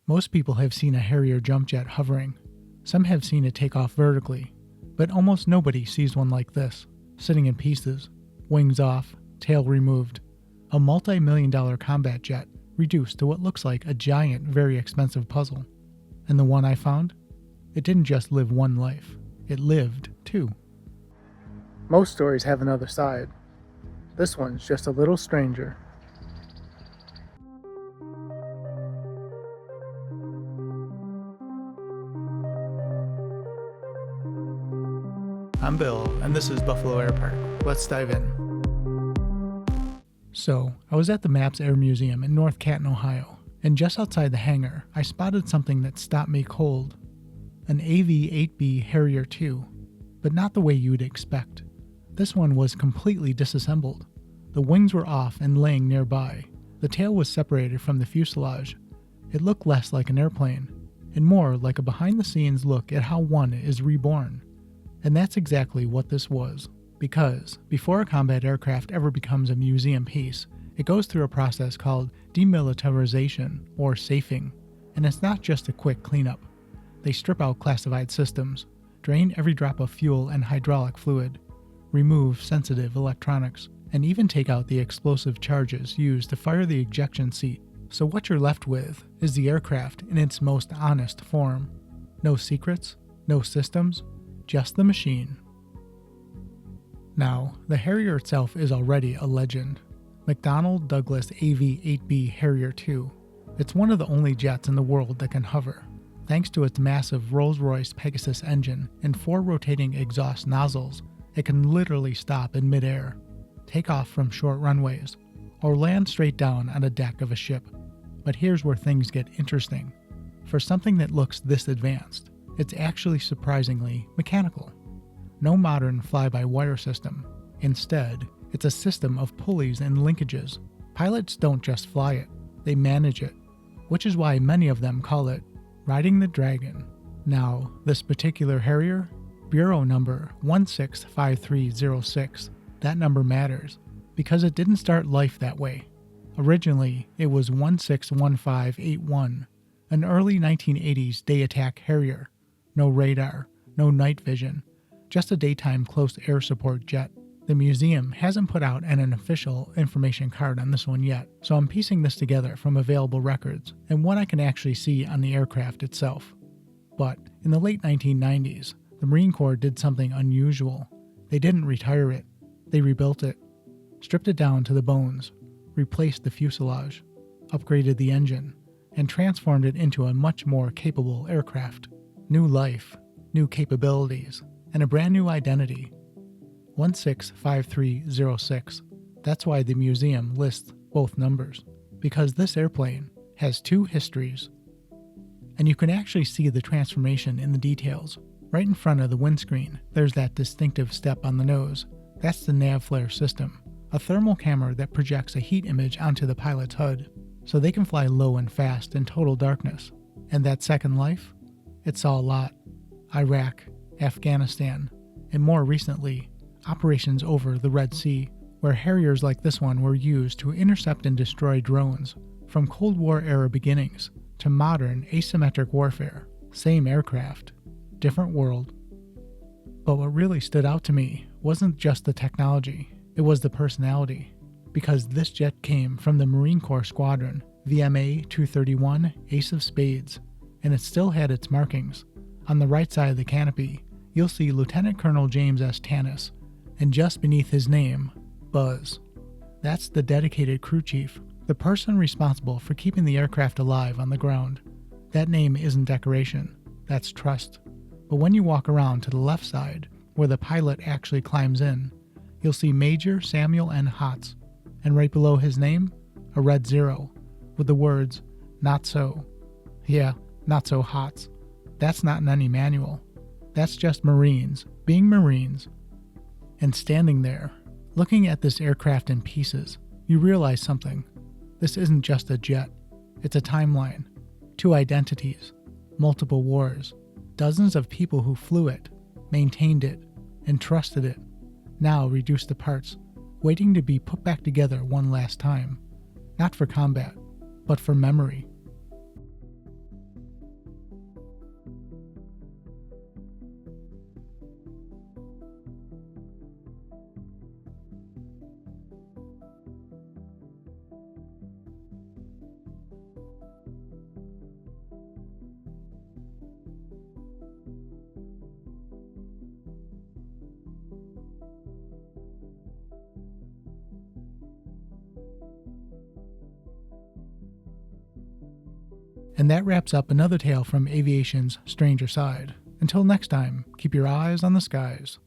Most people have seen a Harrier jump jet hovering. Some have seen it take off vertically, but almost nobody sees one like this, sitting in pieces, wings off, tail removed. A multi-million-dollar combat jet reduced to what looks like a giant, very expensive puzzle. And the one I found? It didn't just live one life, it lived two. Most stories have another side. This one's just a little stranger. I'm Bill, and this is Buffalo Air Park. Let's dive in. So, I was at the Maps Air Museum in North Canton, Ohio, and just outside the hangar, I spotted something that stopped me cold. An AV-8B Harrier II, but not the way you'd expect. This one was completely disassembled. The wings were off and laying nearby. The tail was separated from the fuselage. It looked less like an airplane, and more like a behind-the-scenes look at how one is reborn. And that's exactly what this was. Because before a combat aircraft ever becomes a museum piece, it goes through a process called demilitarization, or safing. And it's not just a quick cleanup. They strip out classified systems, drain every drop of fuel and hydraulic fluid, remove sensitive electronics, and even take out the explosive charges used to fire the ejection seat. So what you're left with is the aircraft in its most honest form. No secrets, no systems, just the machine. Now, the Harrier itself is already a legend. McDonnell Douglas AV-8B Harrier II. It's one of the only jets in the world that can hover. Thanks to its massive Rolls-Royce Pegasus engine and 4 rotating exhaust nozzles, it can literally stop in midair, take off from short runways, or land straight down on a deck of a ship. But here's where things get interesting. For something that looks this advanced, it's actually surprisingly mechanical. No modern fly-by-wire system. Instead, it's a system of pulleys and linkages. Pilots don't just fly it, they manage it, which is why many of them call it riding the dragon. Now, this particular Harrier, Bureau number 165306, that number matters, because it didn't start life that way. Originally, it was 161581, an early 1980s day attack Harrier. No radar, no night vision, just a daytime close air support jet. The museum hasn't put out an official information card on this one yet, so I'm piecing this together from available records and what I can actually see on the aircraft itself. But in the late 1990s, the Marine Corps did something unusual. They didn't retire it, they rebuilt it, stripped it down to the bones, replaced the fuselage, upgraded the engine, and transformed it into a much more capable aircraft. New life, new capabilities, and a brand new identity. 165306. That's why the museum lists both numbers, because this airplane has 2 histories. And you can actually see the transformation in the details. Right in front of the windscreen, there's that distinctive step on the nose. That's the NAVFLIR system, a thermal camera that projects a heat image onto the pilot's HUD, so they can fly low and fast in total darkness. And that second life? It saw a lot. Iraq, Afghanistan, and more recently, operations over the Red Sea, where Harriers like this one were used to intercept and destroy drones, from Cold War era beginnings to modern asymmetric warfare. Same aircraft, different world. But what really stood out to me wasn't just the technology, it was the personality. Because this jet came from the Marine Corps Squadron, VMA 231 Ace of Spades, and it still had its markings. On the right side of the canopy, you'll see Lieutenant Colonel James S. Tanis, and just beneath his name, Buzz. That's the dedicated crew chief, the person responsible for keeping the aircraft alive on the ground. That name isn't decoration, that's trust. But when you walk around to the left side, where the pilot actually climbs in, you'll see Major Samuel N. Hotz, and right below his name, a red 0, with the words, "Not so." Yeah, not so Hotz. That's not in any manual. That's just Marines being Marines. And standing there, looking at this aircraft in pieces, you realize something. This isn't just a jet. It's a timeline. 2 identities. Multiple wars. Dozens of people who flew it, maintained it, and trusted it, now reduced to parts, waiting to be put back together one last time. Not for combat, but for memory. And that wraps up another tale from aviation's stranger side. Until next time, keep your eyes on the skies.